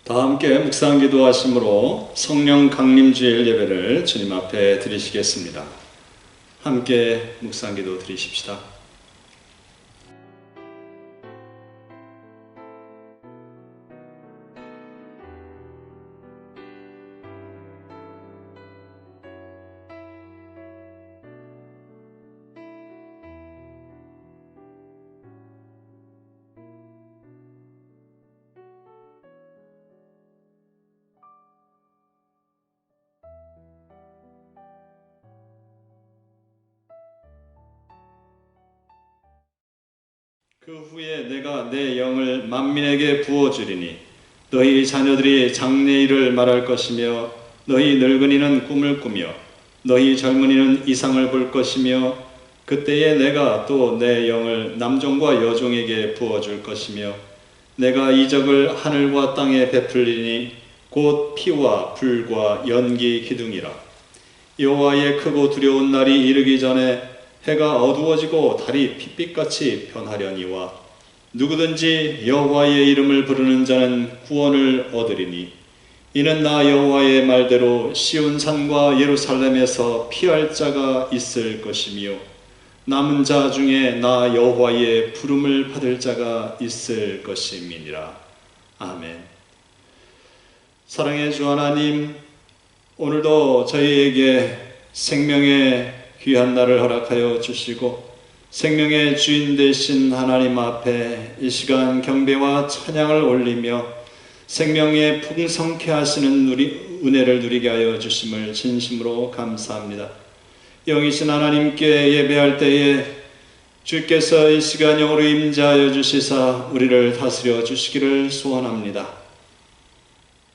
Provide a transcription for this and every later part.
다 함께 묵상 기도하심으로 성령 강림주일 예배를 주님 앞에 드리시겠습니다. 함께 묵상 기도 드리십시다. 그 후에 내가 내 영을 만민에게 부어주리니 너희 자녀들이 장래일을 말할 것이며 너희 늙은이는 꿈을 꾸며 너희 젊은이는 이상을 볼 것이며 그때에 내가 또 내 영을 남종과 여종에게 부어줄 것이며 내가 이적을 하늘과 땅에 베풀리니 곧 피와 불과 연기 기둥이라. 여호와의 크고 두려운 날이 이르기 전에 해가 어두워지고 달이 핏빛같이 변하려니와 누구든지 여호와의 이름을 부르는 자는 구원을 얻으리니 이는 나 여호와의 말대로 시온 산과 예루살렘에서 피할 자가 있을 것이며 남은 자 중에 나 여호와의 부름을 받을 자가 있을 것임이니라. 아멘. 사랑의 주 하나님, 오늘도 저희에게 생명의 귀한 날을 허락하여 주시고 생명의 주인 되신 하나님 앞에 이 시간 경배와 찬양을 올리며 생명의 풍성케 하시는 은혜를 누리게 하여 주심을 진심으로 감사합니다. 영이신 하나님께 예배할 때에 주께서 이 시간 영으로 임재하여 주시사 우리를 다스려 주시기를 소원합니다.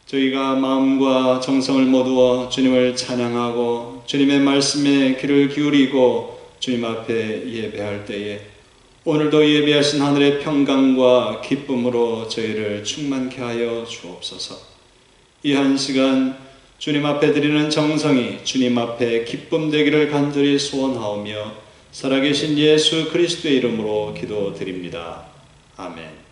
저희가 마음과 정성을 모두어 주님을 찬양하고 주님의 말씀에 귀를 기울이고 주님 앞에 예배할 때에 오늘도 예배하신 하늘의 평강과 기쁨으로 저희를 충만케 하여 주옵소서. 이 한 시간 주님 앞에 드리는 정성이 주님 앞에 기쁨 되기를 간절히 소원하오며 살아계신 예수 그리스도의 이름으로 기도드립니다. 아멘.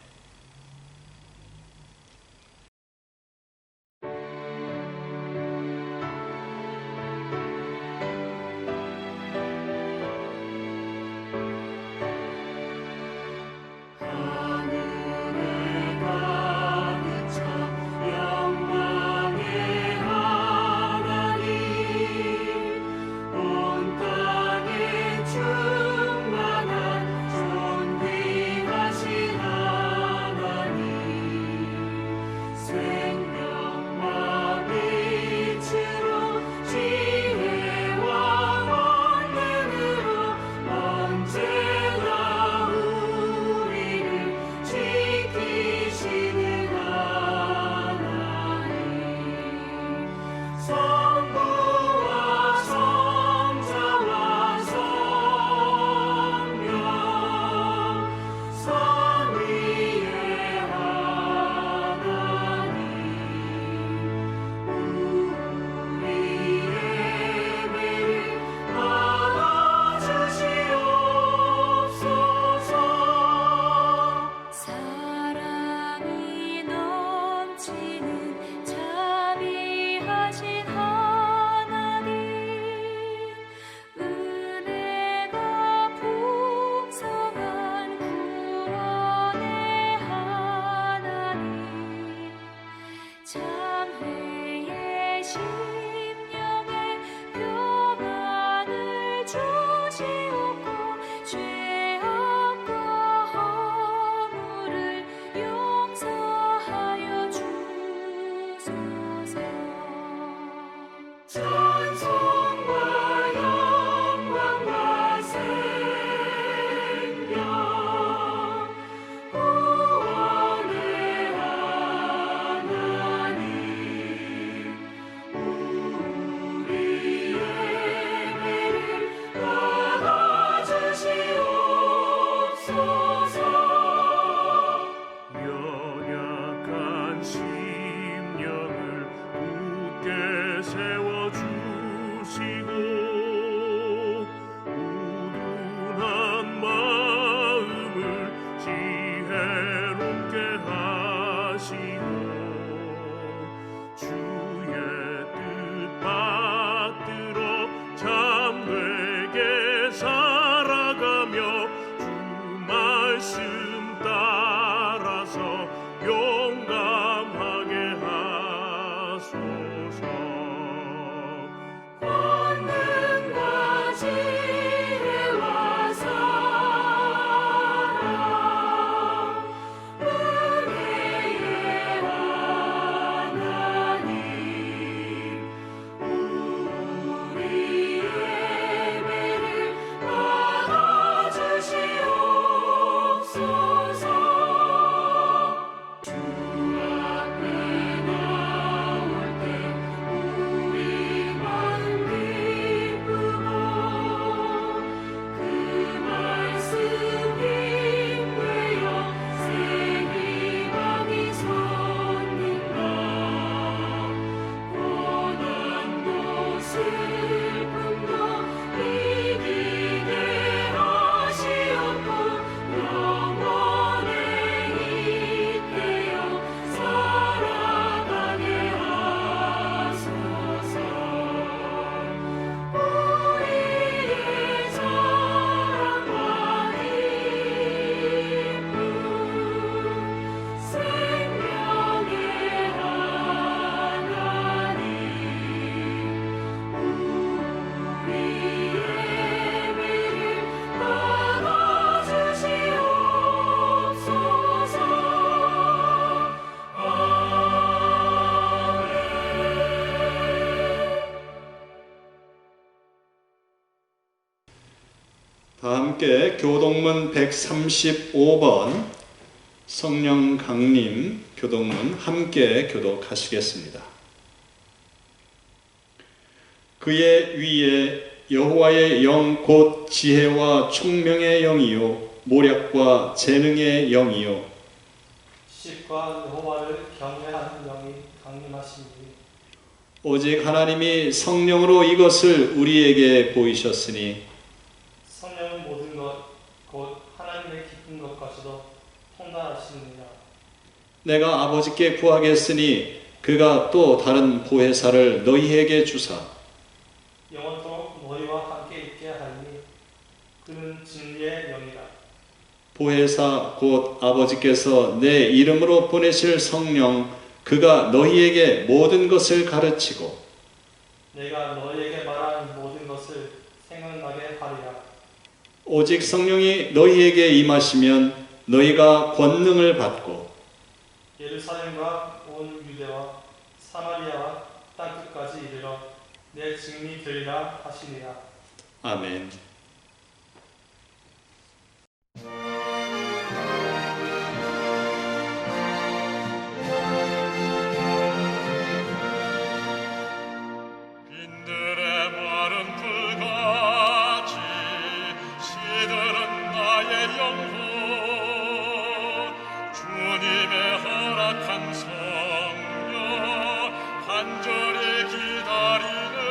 다 함께 교동문 135번 성령 강림 교동문 함께 교독하시겠습니다. 그의 위에 여호와의 영 곧 지혜와 총명의 영이요 모략과 재능의 영이요 지식과 여호와를 경외하는 영이 강림하시니 오직 하나님이 성령으로 이것을 우리에게 보이셨으니 성령은 모든 것 곧 하나님의 깊은 것까지도 통달하시느니라. 내가 아버지께 구하겠으니 그가 또 다른 보혜사를 너희에게 주사 영원토록 너희와 함께 있게 하리니 그는 진리의 영이라. 보혜사 곧 아버지께서 내 이름으로 보내실 성령 그가 너희에게 모든 것을 가르치고 내가 너희에게 말한 모든 것을 생각나게 하리라. 오직 성령이 너희에게 임하시면 너희가 권능을 받고 예루살렘과 온 유대와 사마리아와 땅끝까지 이르러 내 증인이 되리라 하시니라. 아멘. 빈들의 마른 풀같이 시들은 나의 영혼 주님의 허락한 성령 간절히 기다리네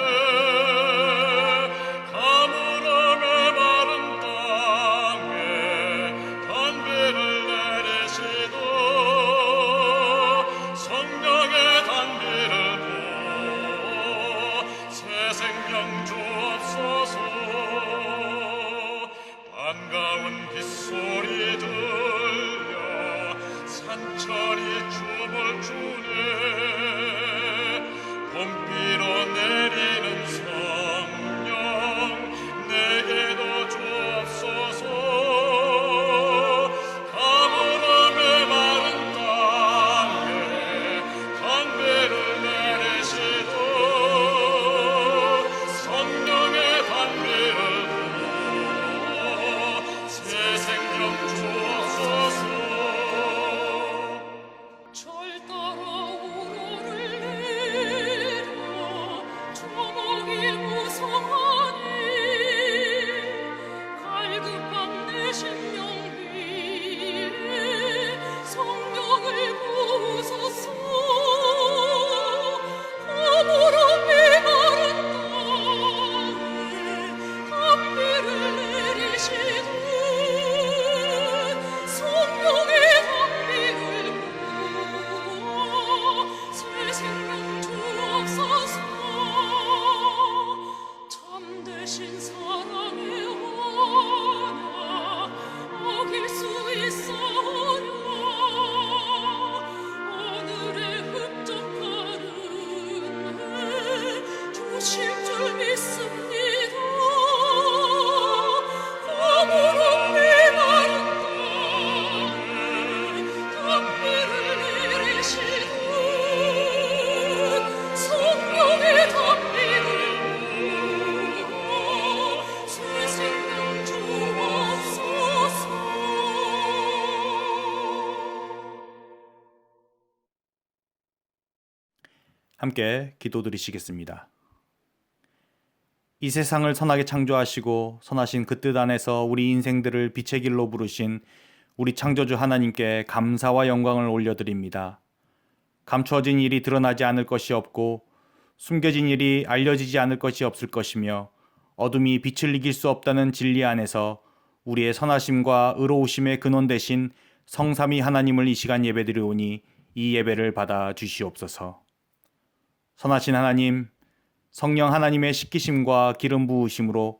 가물어 메마른 땅에 단비를 내리시도 성령의 단비를 새 생명 주옵소서. 반가운 빗소리 들려 산천이 춤을 추네 봄비로 내리는 성령 내게도 주옵소서. 가물어 메마른 땅에 단비를 내리시도 성령의 단비를 부어 새 생명 주옵소서. 절 따라 우러를 내려 초목이 무성하니 갈급한 내 심령 위에 성령을 부으소서. 가물어 메마른 땅에 단비를 내리시되 성령의 단비를 부어 새 생명 주옵소서. 참되신 사랑의 언약 어길 수 있사오냐. 오늘의 흡족한 은혜 주실 줄 믿습니다. 가물어 메마른 땅에 단비를 내리시되 성령의 단비를 부어 새 생명 주옵소서. 함께 기도드리시겠습니다. 이 세상을 선하게 창조하시고 선하신 그 뜻 안에서 우리 인생들을 빛의 길로 부르신 우리 창조주 하나님께 감사와 영광을 올려드립니다. 감추어진 일이 드러나지 않을 것이 없고 숨겨진 일이 알려지지 않을 것이 없을 것이며 어둠이 빛을 이길 수 없다는 진리 안에서 우리의 선하심과 의로우심의 근원 되신 성삼위 하나님을 이 시간 예배드리오니 이 예배를 받아 주시옵소서. 선하신 하나님, 성령 하나님의 씻기심과 기름 부으심으로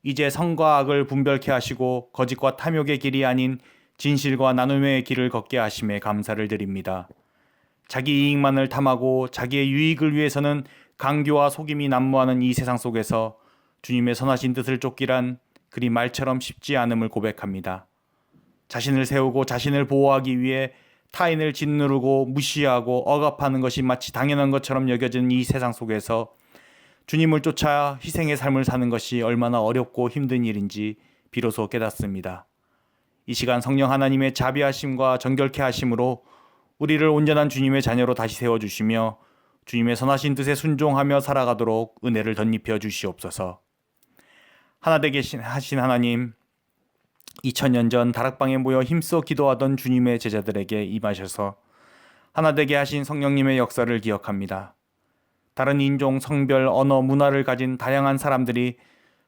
이제 선과 악을 분별케 하시고 거짓과 탐욕의 길이 아닌 진실과 나눔의 길을 걷게 하심에 감사를 드립니다. 자기 이익만을 탐하고 자기의 유익을 위해서는 강교와 속임이 난무하는 이 세상 속에서 주님의 선하신 뜻을 쫓기란 그리 말처럼 쉽지 않음을 고백합니다. 자신을 세우고 자신을 보호하기 위해 타인을 짓누르고 무시하고 억압하는 것이 마치 당연한 것처럼 여겨지는 이 세상 속에서 주님을 쫓아 희생의 삶을 사는 것이 얼마나 어렵고 힘든 일인지 비로소 깨닫습니다. 이 시간 성령 하나님의 자비하심과 정결케 하심으로 우리를 온전한 주님의 자녀로 다시 세워주시며 주님의 선하신 뜻에 순종하며 살아가도록 은혜를 덧입혀 주시옵소서. 하나되게 하신 하나님, 2000년 전 다락방에 모여 힘써 기도하던 주님의 제자들에게 임하셔서 하나되게 하신 성령님의 역사를 기억합니다. 다른 인종, 성별, 언어, 문화를 가진 다양한 사람들이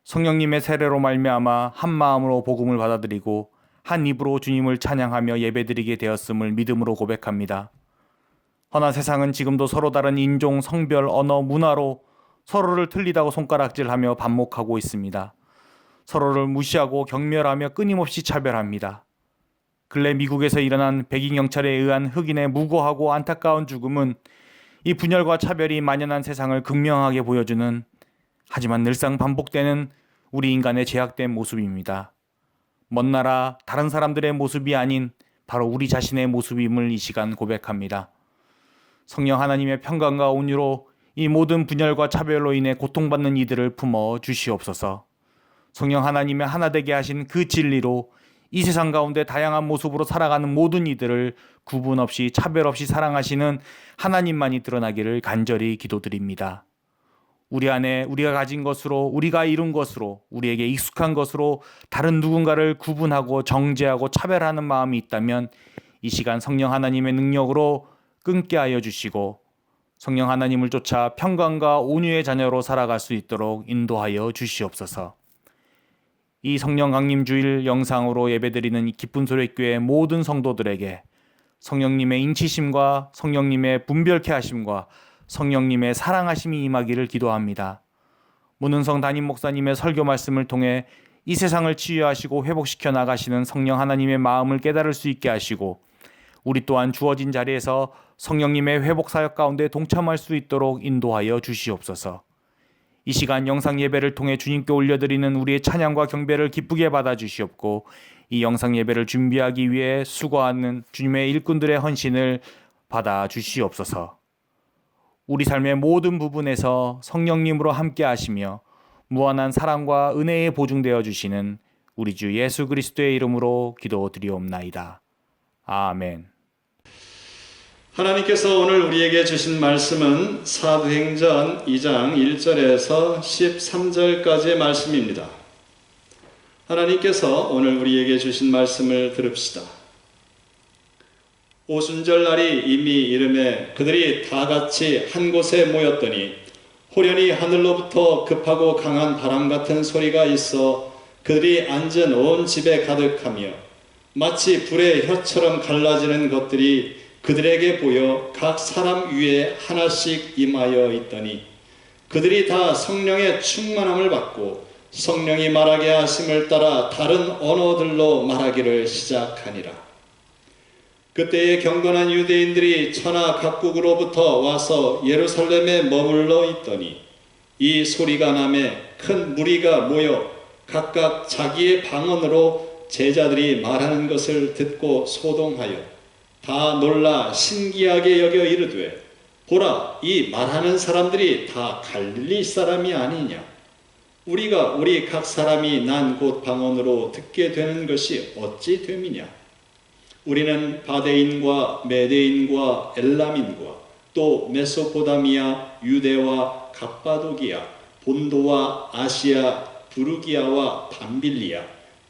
성령님의 세례로 말미암아 한 마음으로 복음을 받아들이고 한 입으로 주님을 찬양하며 예배드리게 되었음을 믿음으로 고백합니다. 허나 세상은 지금도 서로 다른 인종, 성별, 언어, 문화로 서로를 틀리다고 손가락질하며 반목하고 있습니다. 서로를 무시하고 경멸하며 끊임없이 차별합니다. 근래 미국에서 일어난 백인 경찰에 의한 흑인의 무고하고 안타까운 죽음은 이 분열과 차별이 만연한 세상을 극명하게 보여주는, 하지만 늘상 반복되는 우리 인간의 제약된 모습입니다. 먼 나라 다른 사람들의 모습이 아닌 바로 우리 자신의 모습임을 이 시간 고백합니다. 성령 하나님의 평강과 온유로 이 모든 분열과 차별로 인해 고통받는 이들을 품어 주시옵소서. 성령 하나님의 하나 되게 하신 그 진리로 이 세상 가운데 다양한 모습으로 살아가는 모든 이들을 구분 없이 차별 없이 사랑하시는 하나님만이 드러나기를 간절히 기도드립니다. 우리 안에 우리가 가진 것으로, 우리가 이룬 것으로, 우리에게 익숙한 것으로 다른 누군가를 구분하고 정죄하고 차별하는 마음이 있다면 이 시간 성령 하나님의 능력으로 끊게 하여 주시고 성령 하나님을 쫓아 평강과 온유의 자녀로 살아갈 수 있도록 인도하여 주시옵소서. 이 성령 강림 주일 영상으로 예배드리는 기쁜 소리교회 모든 성도들에게 성령님의 인치심과 성령님의 분별케 하심과 성령님의 사랑하심이 임하기를 기도합니다. 문은성 담임 목사님의 설교 말씀을 통해 이 세상을 치유하시고 회복시켜 나가시는 성령 하나님의 마음을 깨달을 수 있게 하시고 우리 또한 주어진 자리에서 성령님의 회복 사역 가운데 동참할 수 있도록 인도하여 주시옵소서. 이 시간 영상 예배를 통해 주님께 올려드리는 우리의 찬양과 경배를 기쁘게 받아주시옵고 이 영상 예배를 준비하기 위해 수고하는 주님의 일꾼들의 헌신을 받아주시옵소서. 우리 삶의 모든 부분에서 성령님으로 함께 하시며 무한한 사랑과 은혜에 보증되어 주시는 우리 주 예수 그리스도의 이름으로 기도드리옵나이다. 아멘. 하나님께서 오늘 우리에게 주신 말씀은 사도행전 2장 1절에서 13절까지의 말씀입니다. 하나님께서 오늘 우리에게 주신 말씀을 들읍시다. 오순절 날이 이미 이름에 그들이 다 같이 한 곳에 모였더니 호련히 하늘로부터 급하고 강한 바람 같은 소리가 있어 그들이 앉은 온 집에 가득하며 마치 불의 혀처럼 갈라지는 것들이 그들에게 보여 각 사람 위에 하나씩 임하여 있더니 그들이 다 성령의 충만함을 받고 성령이 말하게 하심을 따라 다른 언어들로 말하기를 시작하니라. 그때에 경건한 유대인들이 천하 각국으로부터 와서 예루살렘에 머물러 있더니 이 소리가 나매 큰 무리가 모여 각각 자기의 방언으로 제자들이 말하는 것을 듣고 소동하여 다 놀라 신기하게 여겨 이르되 보라, 이 말하는 사람들이 다 갈릴리 사람이 아니냐. 우리가 우리 각 사람이 난 곳 방언으로 듣게 되는 것이 어찌 됨이냐. 우리는 바데인과 메데인과 엘람인과 또 메소포다미아, 유대와 갑바도기아, 본도와 아시아, 부르기아와 밤빌리아,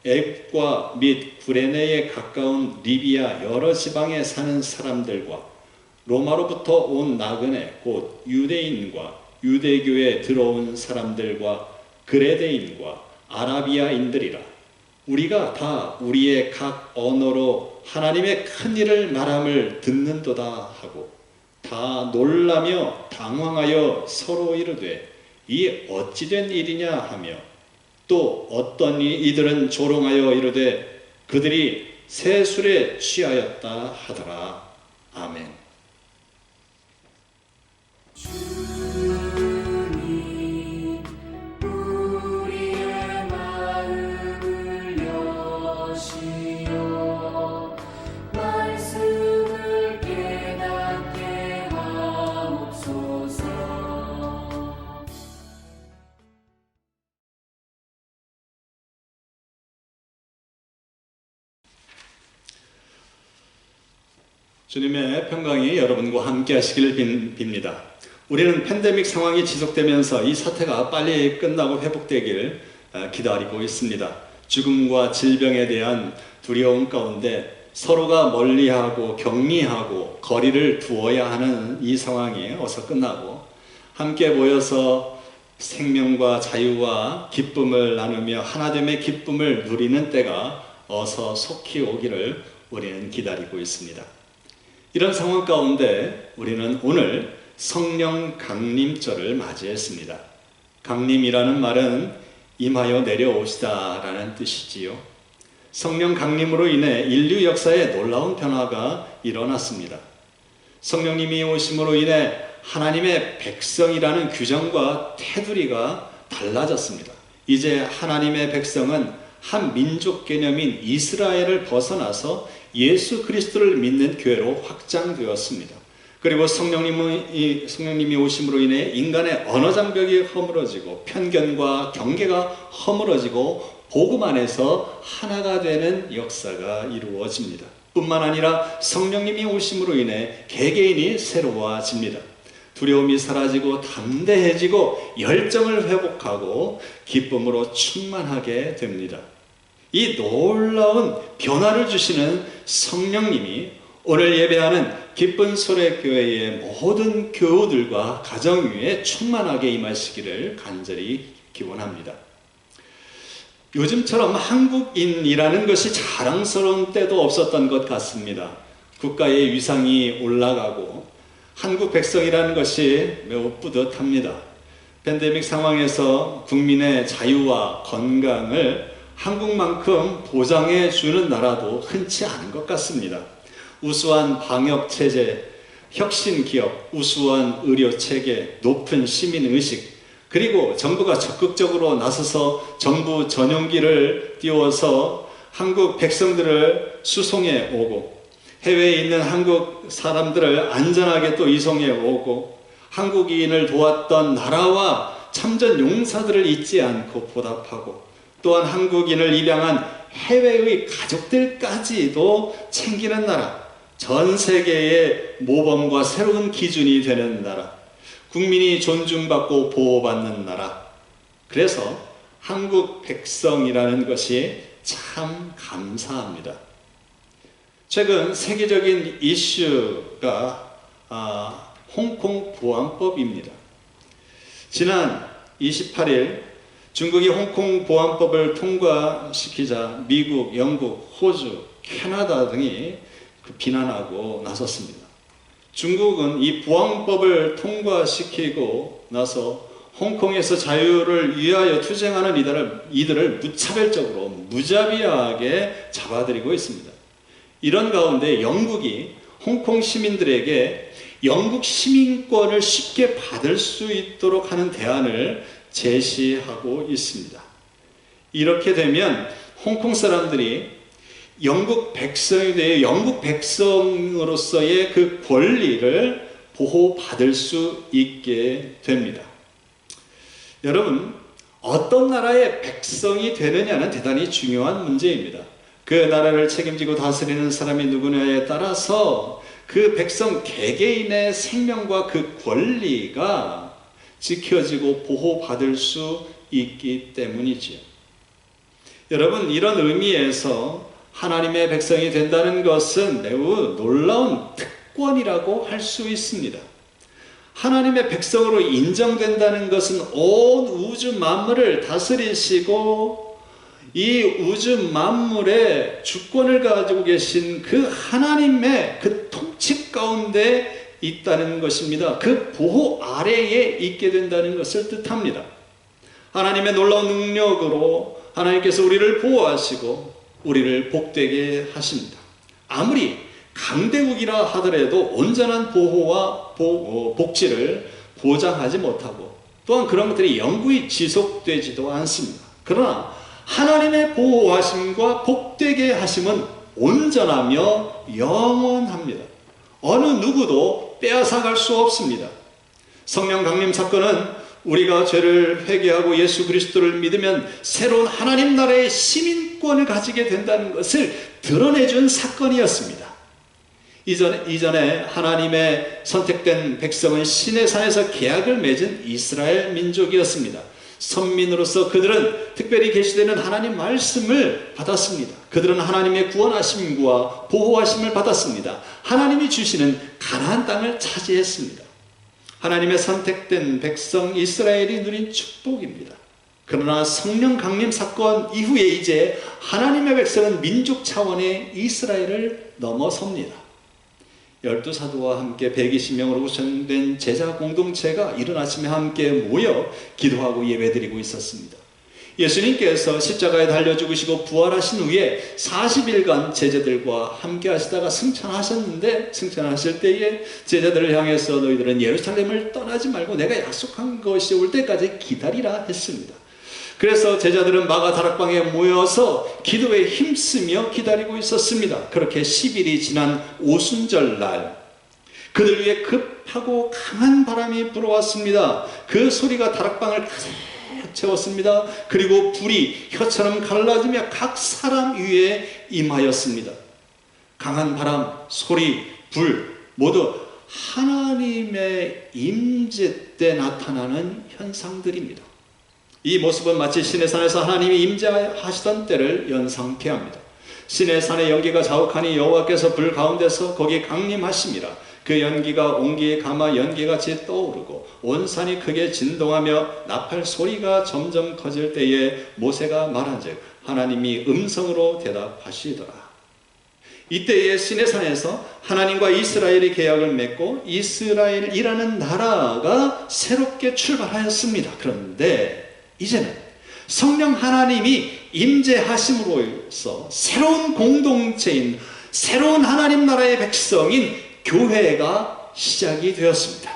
애굽과 및 구레네에 가까운 리비아 여러 지방에 사는 사람들과 로마로부터 온 나그네 곧 유대인과 유대교에 들어온 사람들과 그레데인과 아라비아인들이라. 우리가 다 우리의 각 언어로 하나님의 큰 일을 말함을 듣는도다 하고 다 놀라며 당황하여 서로 이르되 이 어찌된 일이냐 하며 또 어떤 이들은 조롱하여 이르되 그들이 새 술에 취하였다 하더라. 아멘. 주님의 평강이 여러분과 함께 하시길 빕니다. 우리는 팬데믹 상황이 지속되면서 이 사태가 빨리 끝나고 회복되길 기다리고 있습니다. 죽음과 질병에 대한 두려움 가운데 서로가 멀리하고 격리하고 거리를 두어야 하는 이 상황이 어서 끝나고 함께 모여서 생명과 자유와 기쁨을 나누며 하나됨의 기쁨을 누리는 때가 어서 속히 오기를 우리는 기다리고 있습니다. 이런 상황 가운데 우리는 오늘 성령 강림절을 맞이했습니다. 강림이라는 말은 임하여 내려오시다라는 뜻이지요. 성령 강림으로 인해 인류 역사에 놀라운 변화가 일어났습니다. 성령님이 오심으로 인해 하나님의 백성이라는 규정과 테두리가 달라졌습니다. 이제 하나님의 백성은 한 민족 개념인 이스라엘을 벗어나서 예수 그리스도를 믿는 교회로 확장되었습니다. 그리고 성령님이 오심으로 인해 인간의 언어 장벽이 허물어지고 편견과 경계가 허물어지고 복음 안에서 하나가 되는 역사가 이루어집니다. 뿐만 아니라 성령님이 오심으로 인해 개개인이 새로워집니다. 두려움이 사라지고 담대해지고 열정을 회복하고 기쁨으로 충만하게 됩니다. 이 놀라운 변화를 주시는 성령님이 오늘 예배하는 기쁜 소래교회의 모든 교우들과 가정 위에 충만하게 임하시기를 간절히 기원합니다. 요즘처럼 한국인이라는 것이 자랑스러운 때도 없었던 것 같습니다. 국가의 위상이 올라가고 한국 백성이라는 것이 매우 뿌듯합니다. 팬데믹 상황에서 국민의 자유와 건강을 한국만큼 보장해 주는 나라도 흔치 않은 것 같습니다. 우수한 방역 체제, 혁신 기업, 우수한 의료 체계, 높은 시민 의식, 그리고 정부가 적극적으로 나서서 정부 전용기를 띄워서 한국 백성들을 수송해 오고 해외에 있는 한국 사람들을 안전하게 또 이송해 오고 한국인을 도왔던 나라와 참전 용사들을 잊지 않고 보답하고 또한 한국인을 입양한 해외의 가족들까지도 챙기는 나라, 전 세계의 모범과 새로운 기준이 되는 나라, 국민이 존중받고 보호받는 나라. 그래서 한국 백성이라는 것이 참 감사합니다. 최근 세계적인 이슈가 홍콩 보안법입니다. 지난 28일 중국이 홍콩 보안법을 통과시키자 미국, 영국, 호주, 캐나다 등이 비난하고 나섰습니다. 중국은 이 보안법을 통과시키고 나서 홍콩에서 자유를 위하여 투쟁하는 이들을 무차별적으로 무자비하게 잡아들이고 있습니다. 이런 가운데 영국이 홍콩 시민들에게 영국 시민권을 쉽게 받을 수 있도록 하는 대안을 제시하고 있습니다. 이렇게 되면 홍콩 사람들이 영국 백성에 대해 영국 백성으로서의 그 권리를 보호받을 수 있게 됩니다. 여러분, 어떤 나라의 백성이 되느냐는 대단히 중요한 문제입니다. 그 나라를 책임지고 다스리는 사람이 누구냐에 따라서 그 백성 개개인의 생명과 그 권리가 지켜지고 보호받을 수 있기 때문이지요. 여러분, 이런 의미에서 하나님의 백성이 된다는 것은 매우 놀라운 특권이라고 할 수 있습니다. 하나님의 백성으로 인정된다는 것은 온 우주 만물을 다스리시고 이 우주 만물의 주권을 가지고 계신 그 하나님의 그 통치 가운데 있다는 것입니다. 그 보호 아래에 있게 된다는 것을 뜻합니다. 하나님의 놀라운 능력으로 하나님께서 우리를 보호하시고 우리를 복되게 하십니다. 아무리 강대국이라 하더라도 온전한 보호와 복지를 보장하지 못하고 또한 그런 것들이 영구히 지속되지도 않습니다. 그러나 하나님의 보호하심과 복되게 하심은 온전하며 영원합니다. 어느 누구도 빼앗아갈 수 없습니다. 성령 강림 사건은 우리가 죄를 회개하고 예수 그리스도를 믿으면 새로운 하나님 나라의 시민권을 가지게 된다는 것을 드러내준 사건이었습니다. 이전에 하나님의 선택된 백성은 시내산에서 계약을 맺은 이스라엘 민족이었습니다. 선민으로서 그들은 특별히 계시되는 하나님 말씀을 받았습니다. 그들은 하나님의 구원하심과 보호하심을 받았습니다. 하나님이 주시는 가나안 땅을 차지했습니다. 하나님의 선택된 백성 이스라엘이 누린 축복입니다. 그러나 성령 강림 사건 이후에 이제 하나님의 백성은 민족 차원의 이스라엘을 넘어섭니다. 12사도와 함께 120명으로 구성된 제자 공동체가 이른 아침에 함께 모여 기도하고 예배드리고 있었습니다. 예수님께서 십자가에 달려 죽으시고 부활하신 후에 40일간 제자들과 함께 하시다가 승천하셨는데, 승천하실 때에 제자들을 향해서 너희들은 예루살렘을 떠나지 말고 내가 약속한 것이 올 때까지 기다리라 했습니다. 그래서 제자들은 마가 다락방에 모여서 기도에 힘쓰며 기다리고 있었습니다. 그렇게 10일이 지난 오순절 날 그들 위에 급하고 강한 바람이 불어왔습니다. 그 소리가 다락방을 가득 채웠습니다. 그리고 불이 혀처럼 갈라지며 각 사람 위에 임하였습니다. 강한 바람, 소리, 불 모두 하나님의 임재 때 나타나는 현상들입니다. 이 모습은 마치 시내산에서 하나님이 임재하시던 때를 연상케 합니다. 시내산의 연기가 자욱하니 여호와께서 불 가운데서 거기 강림하심이라. 그 연기가 온기에 감아 연기같이 떠오르고 온 산이 크게 진동하며 나팔 소리가 점점 커질 때에 모세가 말한즉 하나님이 음성으로 대답하시더라. 이때에 시내산에서 하나님과 이스라엘이 계약을 맺고 이스라엘이라는 나라가 새롭게 출발하였습니다. 그런데 이제는 성령 하나님이 임재하심으로써 새로운 공동체인 새로운 하나님 나라의 백성인 교회가 시작이 되었습니다.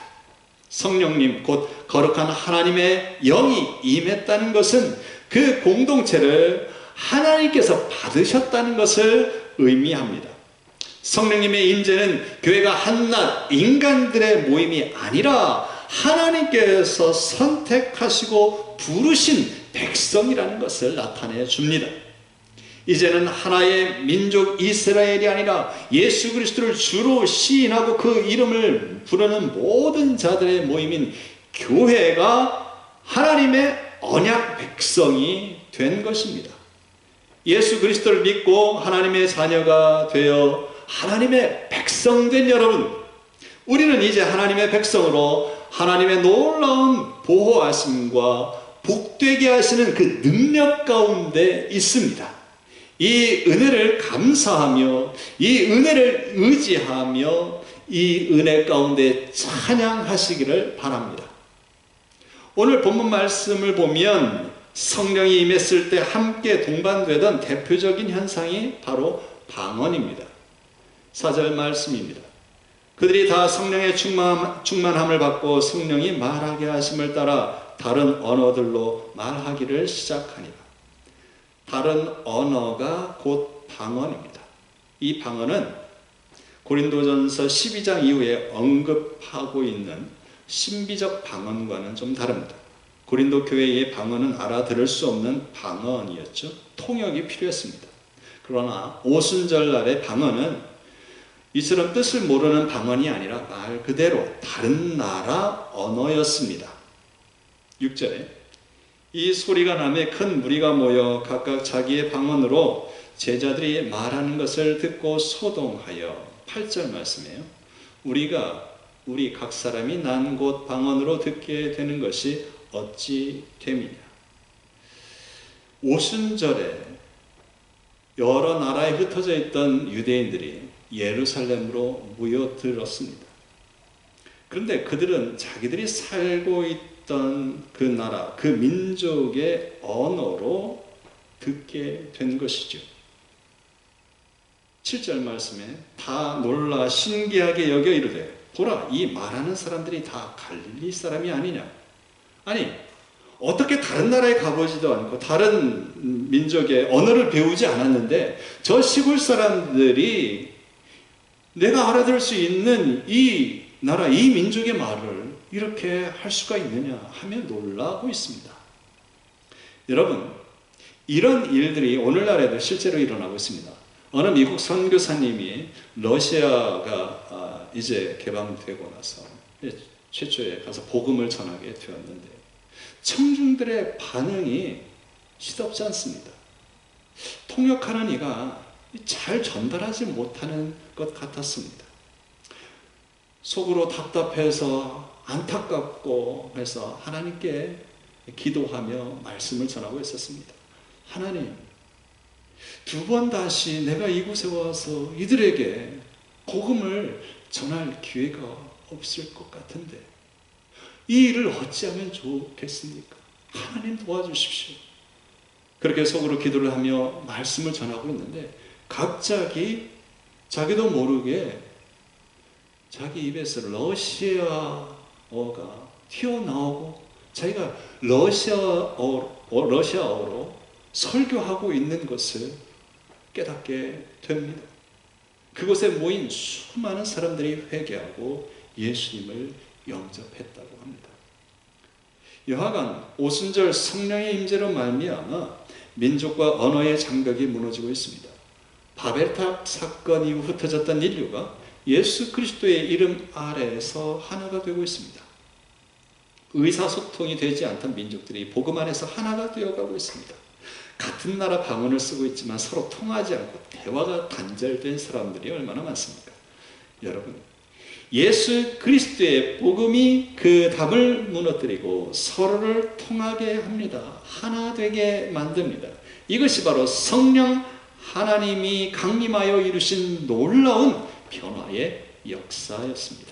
성령님 곧 거룩한 하나님의 영이 임했다는 것은 그 공동체를 하나님께서 받으셨다는 것을 의미합니다. 성령님의 임재는 교회가 한낱 인간들의 모임이 아니라 하나님께서 선택하시고 부르신 백성이라는 것을 나타내 줍니다. 이제는 하나의 민족 이스라엘이 아니라 예수 그리스도를 주로 시인하고 그 이름을 부르는 모든 자들의 모임인 교회가 하나님의 언약 백성이 된 것입니다. 예수 그리스도를 믿고 하나님의 자녀가 되어 하나님의 백성 된 여러분, 우리는 이제 하나님의 백성으로 하나님의 놀라운 보호하심과 복되게 하시는 그 능력 가운데 있습니다. 이 은혜를 감사하며 이 은혜를 의지하며 이 은혜 가운데 찬양하시기를 바랍니다. 오늘 본문 말씀을 보면 성령이 임했을 때 함께 동반되던 대표적인 현상이 바로 방언입니다. 4절 말씀입니다. 그들이 다 성령의 충만함을 받고 성령이 말하게 하심을 따라 다른 언어들로 말하기를 시작하니라. 다른 언어가 곧 방언입니다. 이 방언은 고린도전서 12장 이후에 언급하고 있는 신비적 방언과는 좀 다릅니다. 고린도 교회의 방언은 알아들을 수 없는 방언이었죠. 통역이 필요했습니다. 그러나 오순절 날의 방언은 이처럼 뜻을 모르는 방언이 아니라 말 그대로 다른 나라 언어였습니다. 6절에 이 소리가 나매 큰 무리가 모여 각각 자기의 방언으로 제자들이 말하는 것을 듣고 소동하여 8절 말씀이에요. 우리 각 사람이 난 곳 방언으로 듣게 되는 것이 어찌 됨이냐. 오순절에 여러 나라에 흩어져 있던 유대인들이 예루살렘으로 모여들었습니다. 그런데 그들은 자기들이 살고 있던 그 나라, 그 민족의 언어로 듣게 된 것이죠. 7절 말씀에 다 놀라 신기하게 여겨 이르되 보라, 이 말하는 사람들이 다 갈릴리 사람이 아니냐. 아니, 어떻게 다른 나라에 가보지도 않고 다른 민족의 언어를 배우지 않았는데 저 시골 사람들이 내가 알아들을 수 있는 이 나라, 이 민족의 말을 이렇게 할 수가 있느냐 하며 놀라고 있습니다. 여러분, 이런 일들이 오늘날에도 실제로 일어나고 있습니다. 어느 미국 선교사님이 러시아가 이제 개방되고 나서 최초에 가서 복음을 전하게 되었는데 청중들의 반응이 시덥지 않습니다. 통역하는 이가 잘 전달하지 못하는 것 같았습니다. 속으로 답답해서 안타깝고 해서 하나님께 기도하며 말씀을 전하고 있었습니다. 하나님, 두 번 다시 내가 이곳에 와서 이들에게 복음을 전할 기회가 없을 것 같은데 이 일을 어찌하면 좋겠습니까? 하나님 도와주십시오. 그렇게 속으로 기도를 하며 말씀을 전하고 있는데 갑자기 자기도 모르게 자기 입에서 러시아어가 튀어나오고 자기가 러시아어로 설교하고 있는 것을 깨닫게 됩니다. 그곳에 모인 수많은 사람들이 회개하고 예수님을 영접했다고 합니다. 여하간 오순절 성령의 임재로 말미암아 민족과 언어의 장벽이 무너지고 있습니다. 바벨탑 사건 이후 흩어졌던 인류가 예수 그리스도의 이름 아래에서 하나가 되고 있습니다. 의사소통이 되지 않던 민족들이 복음 안에서 하나가 되어가고 있습니다. 같은 나라 방언을 쓰고 있지만 서로 통하지 않고 대화가 단절된 사람들이 얼마나 많습니까? 여러분, 예수 그리스도의 복음이 그 담을 무너뜨리고 서로를 통하게 합니다. 하나 되게 만듭니다. 이것이 바로 성령 하나님이 강림하여 이루신 놀라운 변화의 역사였습니다.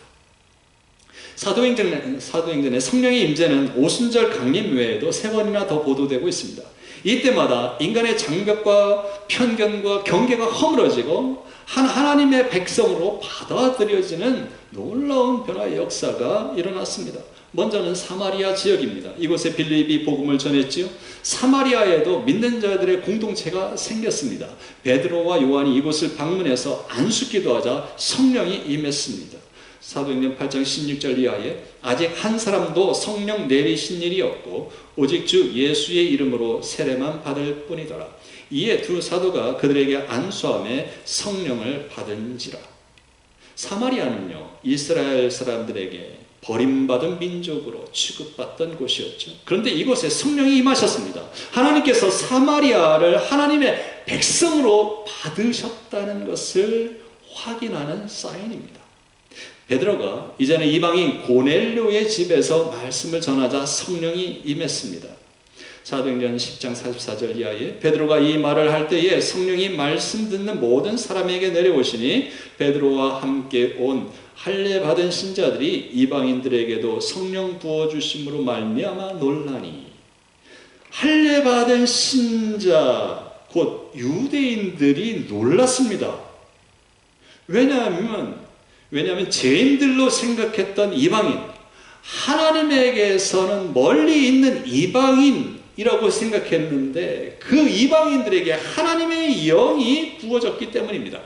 사도행전의 성령의 임재는 오순절 강림 외에도 3번이나 더 보도되고 있습니다. 이때마다 인간의 장벽과 편견과 경계가 허물어지고 하나님의 백성으로 받아들여지는 놀라운 변화의 역사가 일어났습니다. 먼저는 사마리아 지역입니다. 이곳에 빌립이 복음을 전했지요. 사마리아에도 믿는 자들의 공동체가 생겼습니다. 베드로와 요한이 이곳을 방문해서 안수기도 하자 성령이 임했습니다. 사도행전 8장 16절 이하에 아직 한 사람도 성령 내리신 일이 없고 오직 주 예수의 이름으로 세례만 받을 뿐이더라. 이에 두 사도가 그들에게 안수함에 성령을 받은지라. 사마리아는요, 이스라엘 사람들에게 버림받은 민족으로 취급받던 곳이었죠. 그런데 이곳에 성령이 임하셨습니다. 하나님께서 사마리아를 하나님의 백성으로 받으셨다는 것을 확인하는 사인입니다. 베드로가 이전에 이방인 고넬료의 집에서 말씀을 전하자 성령이 임했습니다. 사도행전 10장 44절 이하에 베드로가 이 말을 할 때에 성령이 말씀 듣는 모든 사람에게 내려오시니 베드로와 함께 온 할례 받은 신자들이 이방인들에게도 성령 부어주심으로 말미암아 놀라니. 할례 받은 신자 곧 유대인들이 놀랐습니다. 왜냐하면 죄인들로 생각했던 이방인, 하나님에게서는 멀리 있는 이방인이라고 생각했는데 그 이방인들에게 하나님의 영이 부어졌기 때문입니다.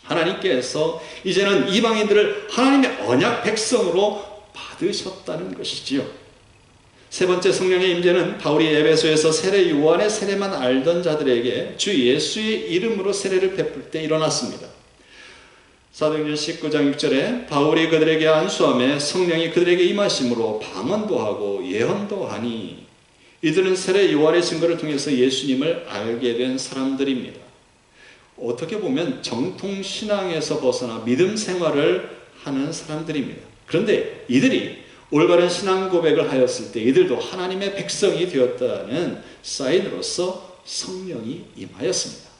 하나님께서 이제는 이방인들을 하나님의 언약 백성으로 받으셨다는 것이지요. 세 번째 성령의 임재는 바울이 에베소에서 세례 요한의 세례만 알던 자들에게 주 예수의 이름으로 세례를 베풀 때 일어났습니다. 사도행전 19장 6절에 바울이 그들에게 안수함에 성령이 그들에게 임하심으로 방언도 하고 예언도 하니 이들은 세례 요한의 증거를 통해서 예수님을 알게 된 사람들입니다. 어떻게 보면 정통 신앙에서 벗어나 믿음 생활을 하는 사람들입니다. 그런데 이들이 올바른 신앙 고백을 하였을 때 이들도 하나님의 백성이 되었다는 사인으로서 성령이 임하였습니다.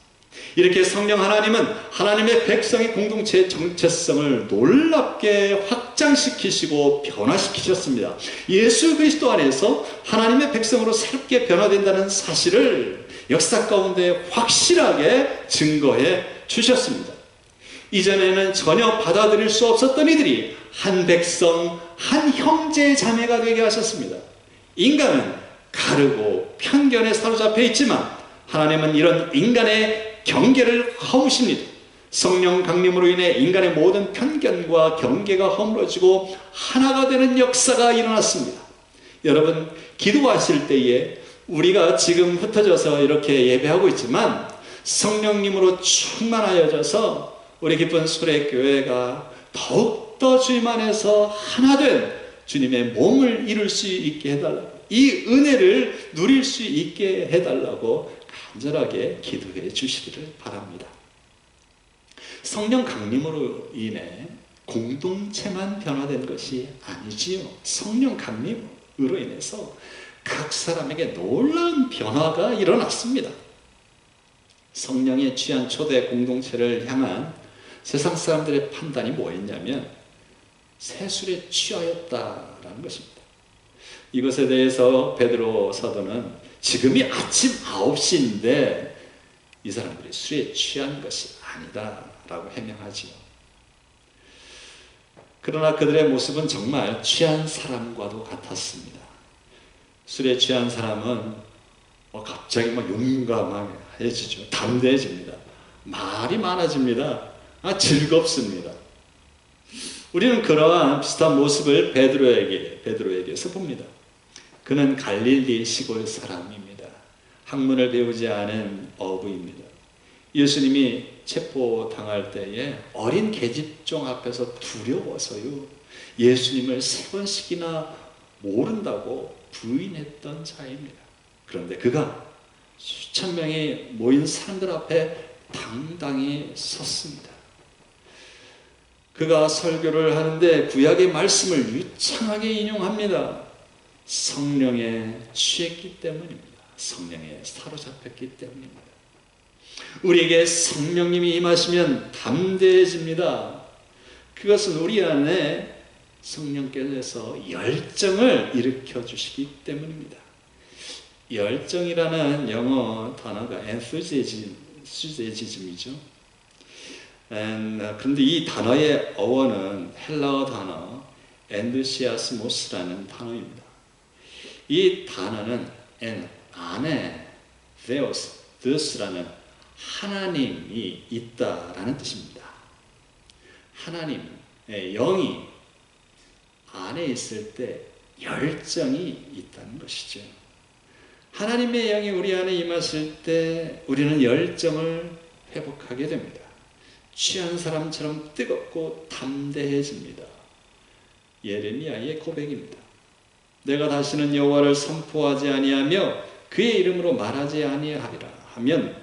이렇게 성령 하나님은 하나님의 백성의 공동체의 정체성을 놀랍게 확장시키시고 변화시키셨습니다. 예수 그리스도 안에서 하나님의 백성으로 새롭게 변화된다는 사실을 역사 가운데 확실하게 증거해 주셨습니다. 이전에는 전혀 받아들일 수 없었던 이들이 한 백성, 한 형제 자매가 되게 하셨습니다. 인간은 가르고 편견에 사로잡혀 있지만 하나님은 이런 인간의 경계를 허무십니다. 성령 강림으로 인해 인간의 모든 편견과 경계가 허물어지고 하나가 되는 역사가 일어났습니다. 여러분, 기도하실 때에 우리가 지금 흩어져서 이렇게 예배하고 있지만 성령님으로 충만하여져서 우리 기쁜 수레교회가 더욱더 주님 안에서 하나된 주님의 몸을 이룰 수 있게 해달라고, 이 은혜를 누릴 수 있게 해달라고 간절하게 기도해 주시기를 바랍니다. 성령 강림으로 인해 공동체만 변화된 것이 아니지요. 성령 강림으로 인해서 각 사람에게 놀라운 변화가 일어났습니다. 성령에 취한 초대 공동체를 향한 세상 사람들의 판단이 뭐였냐면 세술에 취하였다라는 것입니다. 이것에 대해서 베드로 사도는 지금이 아침 9시인데 이 사람들이 술에 취한 것이 아니다라고 해명하지요. 그러나 그들의 모습은 정말 취한 사람과도 같았습니다. 술에 취한 사람은 갑자기 막 용감해지죠. 담대해집니다. 말이 많아집니다. 즐겁습니다. 우리는 그러한 비슷한 모습을 베드로에게서 봅니다. 그는 갈릴리 시골 사람입니다. 학문을 배우지 않은 어부입니다. 예수님이 체포당할 때에 어린 계집종 앞에서 두려워서요, 예수님을 3번씩이나 모른다고 부인했던 자입니다. 그런데 그가 수천 명이 모인 사람들 앞에 당당히 섰습니다. 그가 설교를 하는데 구약의 말씀을 유창하게 인용합니다. 성령에 취했기 때문입니다. 성령에 사로잡혔기 때문입니다. 우리에게 성령님이 임하시면 담대해집니다. 그것은 우리 안에 성령께서 열정을 일으켜 주시기 때문입니다. 열정이라는 영어 단어가 enthusiasm이죠. 그런데 이 단어의 어원은 헬라어 단어 enthusiasmos라는 단어입니다. 이 단어는 안에 theos라는 하나님이 있다라는 뜻입니다. 하나님의 영이 안에 있을 때 열정이 있다는 것이죠. 하나님의 영이 우리 안에 임하실 때 우리는 열정을 회복하게 됩니다. 취한 사람처럼 뜨겁고 담대해집니다. 예레미야의 고백입니다. 내가 다시는 여호와를 선포하지 아니하며 그의 이름으로 말하지 아니하리라 하면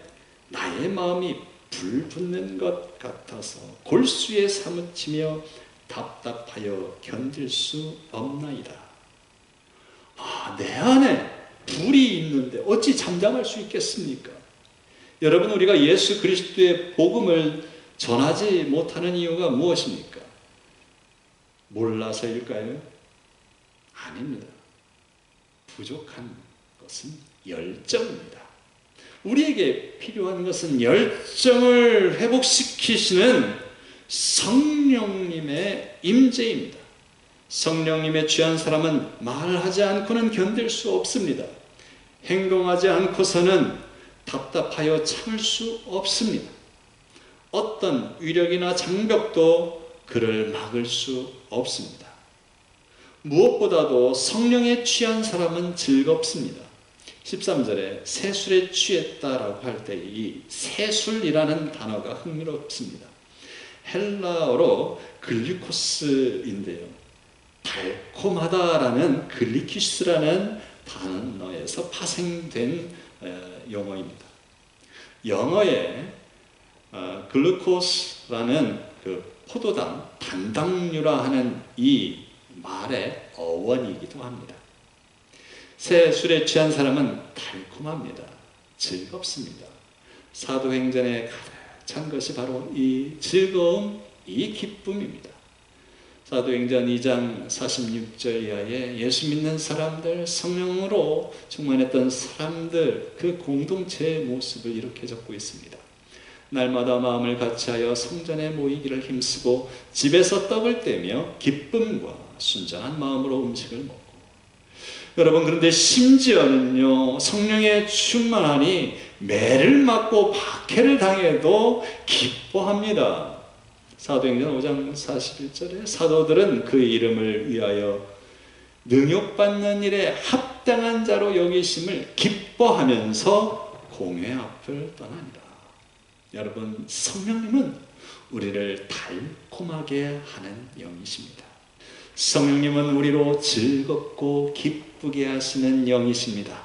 나의 마음이 불붙는 것 같아서 골수에 사무치며 답답하여 견딜 수 없나이다. 내 안에 불이 있는데 어찌 잠잠할 수 있겠습니까? 여러분, 우리가 예수 그리스도의 복음을 전하지 못하는 이유가 무엇입니까? 몰라서일까요? 아닙니다. 부족한 것은 열정입니다. 우리에게 필요한 것은 열정을 회복시키시는 성령님의 임재입니다. 성령님의 취한 사람은 말하지 않고는 견딜 수 없습니다. 행동하지 않고서는 답답하여 참을 수 없습니다. 어떤 위력이나 장벽도 그를 막을 수 없습니다. 무엇보다도 성령에 취한 사람은 즐겁습니다. 13절에 세술에 취했다라고 할 때 이 세술이라는 단어가 흥미롭습니다. 헬라어로 글리코스인데요, 달콤하다라는 글리키스라는 단어에서 파생된 용어입니다. 영어에 글루코스라는 그 포도당, 단당류라 하는 이 말의 어원이기도 합니다. 새 술에 취한 사람은 달콤합니다. 즐겁습니다. 사도행전에 가득 찬 것이 바로 이 즐거움, 이 기쁨입니다. 사도행전 2장 46절 이하에 예수 믿는 사람들, 성령으로 충만했던 사람들, 그 공동체의 모습을 이렇게 적고 있습니다. 날마다 마음을 같이하여 성전에 모이기를 힘쓰고 집에서 떡을 떼며 기쁨과 순전한 마음으로 음식을 먹고. 여러분, 그런데 심지어는요, 성령에 충만하니 매를 맞고 박해를 당해도 기뻐합니다. 사도행전 5장 41절에 사도들은 그 이름을 위하여 능욕받는 일에 합당한 자로 여기심을 기뻐하면서 공회 앞을 떠납니다. 여러분, 성령님은 우리를 달콤하게 하는 영이십니다. 성령님은 우리로 즐겁고 기쁘게 하시는 영이십니다.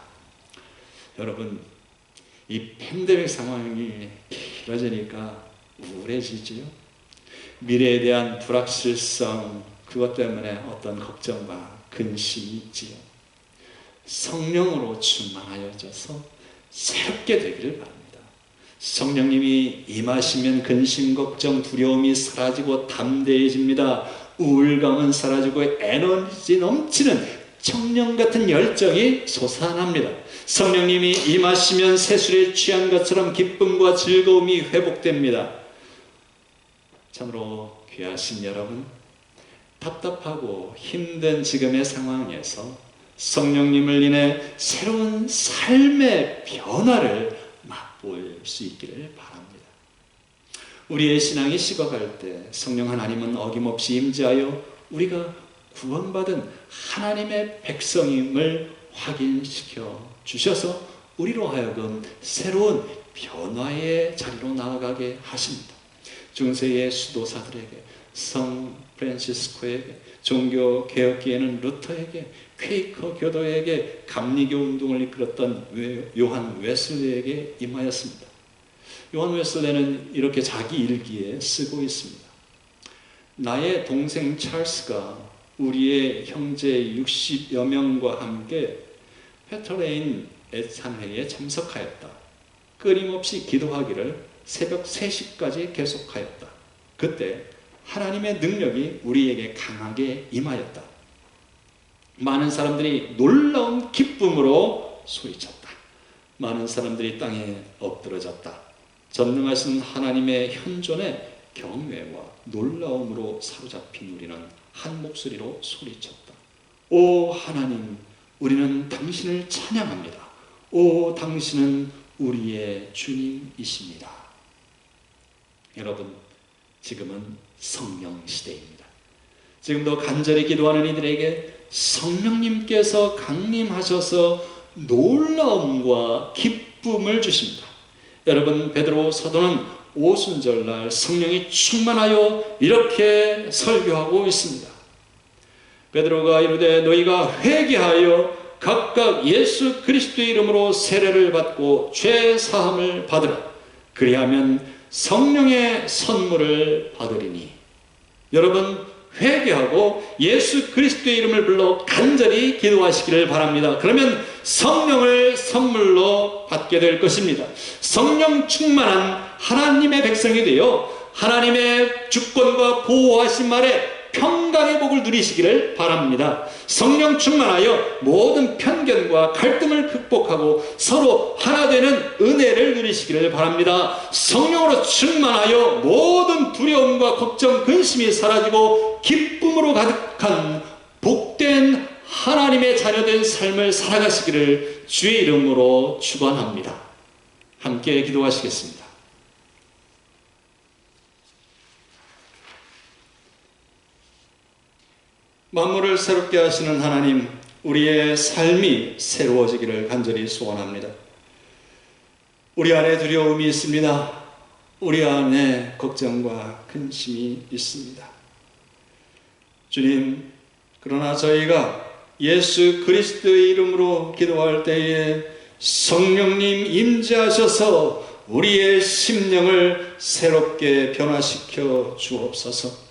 여러분, 이 팬데믹 상황이 길어지니까 우울해지지요. 미래에 대한 불확실성, 그것 때문에 어떤 걱정과 근심이 있지요. 성령으로 충만하여져서 새롭게 되기를 바랍니다. 성령님이 임하시면 근심, 걱정, 두려움이 사라지고 담대해집니다. 우울감은 사라지고 에너지 넘치는 청년 같은 열정이 솟아납니다. 성령님이 임하시면 새술에 취한 것처럼 기쁨과 즐거움이 회복됩니다. 참으로 귀하신 여러분, 답답하고 힘든 지금의 상황에서 성령님을 인해 새로운 삶의 변화를 맛볼 수 있기를 바랍니다. 우리의 신앙이 식어갈 때 성령 하나님은 어김없이 임재하여 우리가 구원받은 하나님의 백성임을 확인시켜 주셔서 우리로 하여금 새로운 변화의 자리로 나아가게 하십니다. 중세의 수도사들에게, 성 프란시스코에게, 종교 개혁기에는 루터에게, 퀘이커 교도에게, 감리교 운동을 이끌었던 요한 웨슬레에게 임하였습니다. 요한 웨슬레는 이렇게 자기 일기에 쓰고 있습니다. 나의 동생 찰스가 우리의 형제 60여 명과 함께 페터레인 애찬회에 참석하였다. 끊임없이 기도하기를 새벽 3시까지 계속하였다. 그때 하나님의 능력이 우리에게 강하게 임하였다. 많은 사람들이 놀라운 기쁨으로 소리쳤다. 많은 사람들이 땅에 엎드러졌다. 전능하신 하나님의 현존에 경외와 놀라움으로 사로잡힌 우리는 한 목소리로 소리쳤다. 오 하나님, 우리는 당신을 찬양합니다. 오 당신은 우리의 주님이십니다. 여러분, 지금은 성령 시대입니다. 지금도 간절히 기도하는 이들에게 성령님께서 강림하셔서 놀라움과 기쁨을 주십니다. 여러분, 베드로 사도는 오순절날 성령이 충만하여 이렇게 설교하고 있습니다. 베드로가 이르되 너희가 회개하여 각각 예수 그리스도의 이름으로 세례를 받고 죄 사함을 받으라. 그리하면 성령의 선물을 받으리니. 여러분, 회개하고 예수 그리스도의 이름을 불러 간절히 기도하시기를 바랍니다. 그러면 성령을 선물로 받게 될 것입니다. 성령 충만한 하나님의 백성이 되어 하나님의 주권과 보호하심 아래 평강의 복을 누리시기를 바랍니다. 성령 충만하여 모든 편견과 갈등을 극복하고 서로 하나 되는 은혜를 누리시기를 바랍니다. 성령으로 충만하여 모든 두려움과 걱정, 근심이 사라지고 기쁨으로 가득한 복된 하나님의 자녀된 삶을 살아가시기를 주의 이름으로 축원합니다. 함께 기도하시겠습니다. 만물을 새롭게 하시는 하나님, 우리의 삶이 새로워지기를 간절히 소원합니다. 우리 안에 두려움이 있습니다. 우리 안에 걱정과 근심이 있습니다. 주님, 그러나 저희가 예수 그리스도의 이름으로 기도할 때에 성령님 임재하셔서 우리의 심령을 새롭게 변화시켜 주옵소서.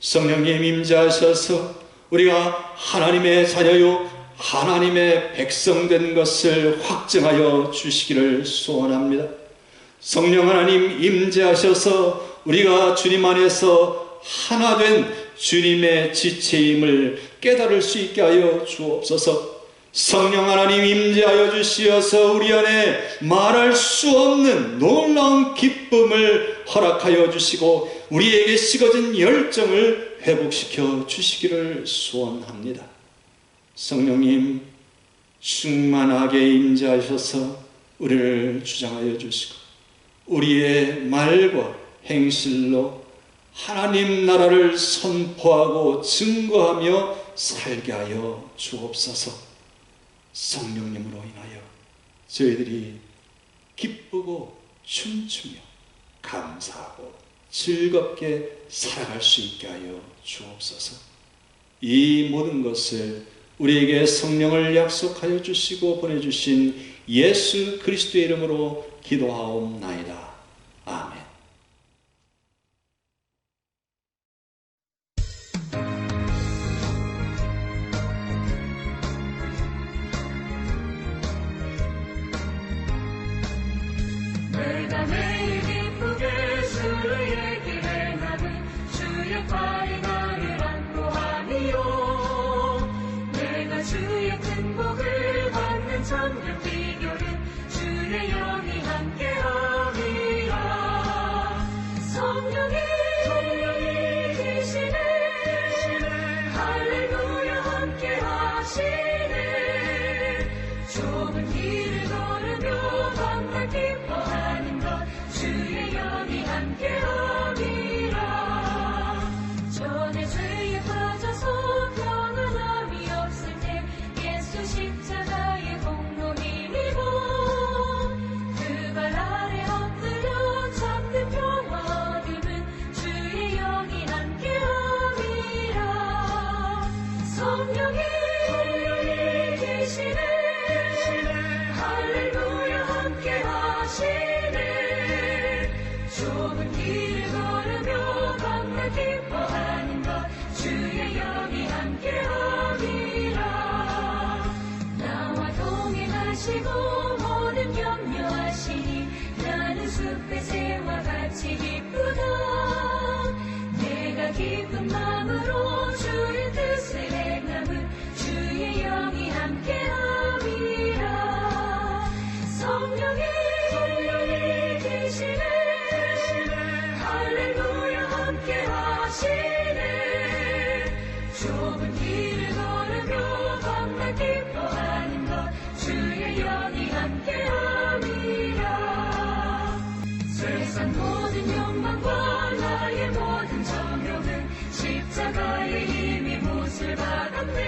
성령님 임재하셔서 우리가 하나님의 자녀요 하나님의 백성 된 것을 확증하여 주시기를 소원합니다. 성령 하나님 임재하셔서 우리가 주님 안에서 하나 된 주님의 지체임을 깨달을 수 있게 하여 주옵소서. 성령 하나님 임재하여 주시어서 우리 안에 말할 수 없는 놀라운 기쁨을 허락하여 주시고 우리에게 식어진 열정을 회복시켜 주시기를 소원합니다. 성령님 충만하게 임재하셔서 우리를 주장하여 주시고 우리의 말과 행실로 하나님 나라를 선포하고 증거하며 살게 하여 주옵소서. 성령님으로 인하여 저희들이 기쁘고 춤추며 감사하고 즐겁게 살아갈 수 있게 하여 주옵소서. 이 모든 것을 우리에게 성령을 약속하여 주시고 보내주신 예수 그리스도의 이름으로 기도하옵나이다. 아멘. 내가 매일 기쁘게 주의 길에 나는 주의 팔이 나를 안보하니요. 내가 주의 큰 복을 받는 천년 비결은 주의 영이 함께함이라. 성령이 계시네 할렐루야 함께하시네. 좁은 길을 걸으며 밤낮 기뻐하는 것 주의 영이 함께함이라. 전에 죄에 빠져서 평안함이 없을 때 예수 십자가의 공로 힘입어 그 발 아래 엎드려 참된 평화 얻음은 주의 영이 함께함이라. 성령이 계시네 할렐루야 함께하시네. 좁은 길을 걸으며 밤낮 기뻐하는 것 주의 영이 함께함이라. 나와 동행하시고 모든 염려하시니 나는 숲의 새와 같이 기쁘다. 내가 기쁜 마음으로 주의 뜻을 행함은 주의 영이 함께함이라. 성령이 계시네 할렐루야 함께하시네. 좁은 길을 걸으며 밤낮 기뻐하는 것 주의 영이 함께함이라. 세상 모든 욕망과 나의 모든 정욕은 십자가의 힘이 못을 받았네.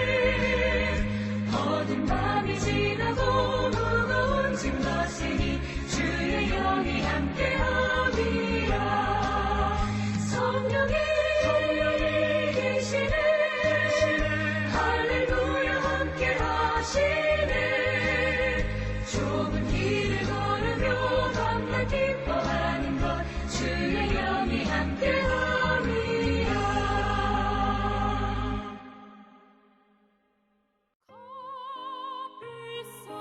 어두운 밤이 지나고 무거운 짐 벗으니 주의 영이 함께함이라. 성령이 계시네 할렐루야 함께하시네. 좁은 길을 걸으며 밤낮 기뻐하는 것 주의 영이 함께함이라. 비싼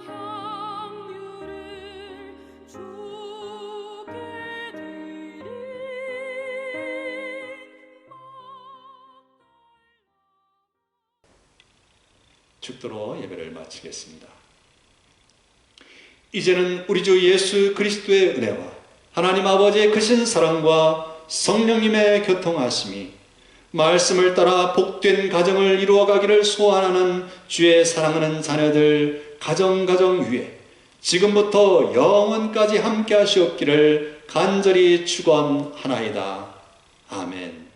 향유를 주께 드린 축도로 예배를 마치겠습니다. 이제는 우리 주 예수 그리스도의 은혜와 하나님 아버지의 크신 사랑과 성령님의 교통하심이 말씀을 따라 복된 가정을 이루어가기를 소원하는 주의 사랑하는 자녀들 가정 위에 지금부터 영원까지 함께 하시옵기를 간절히 축원하나이다. 아멘.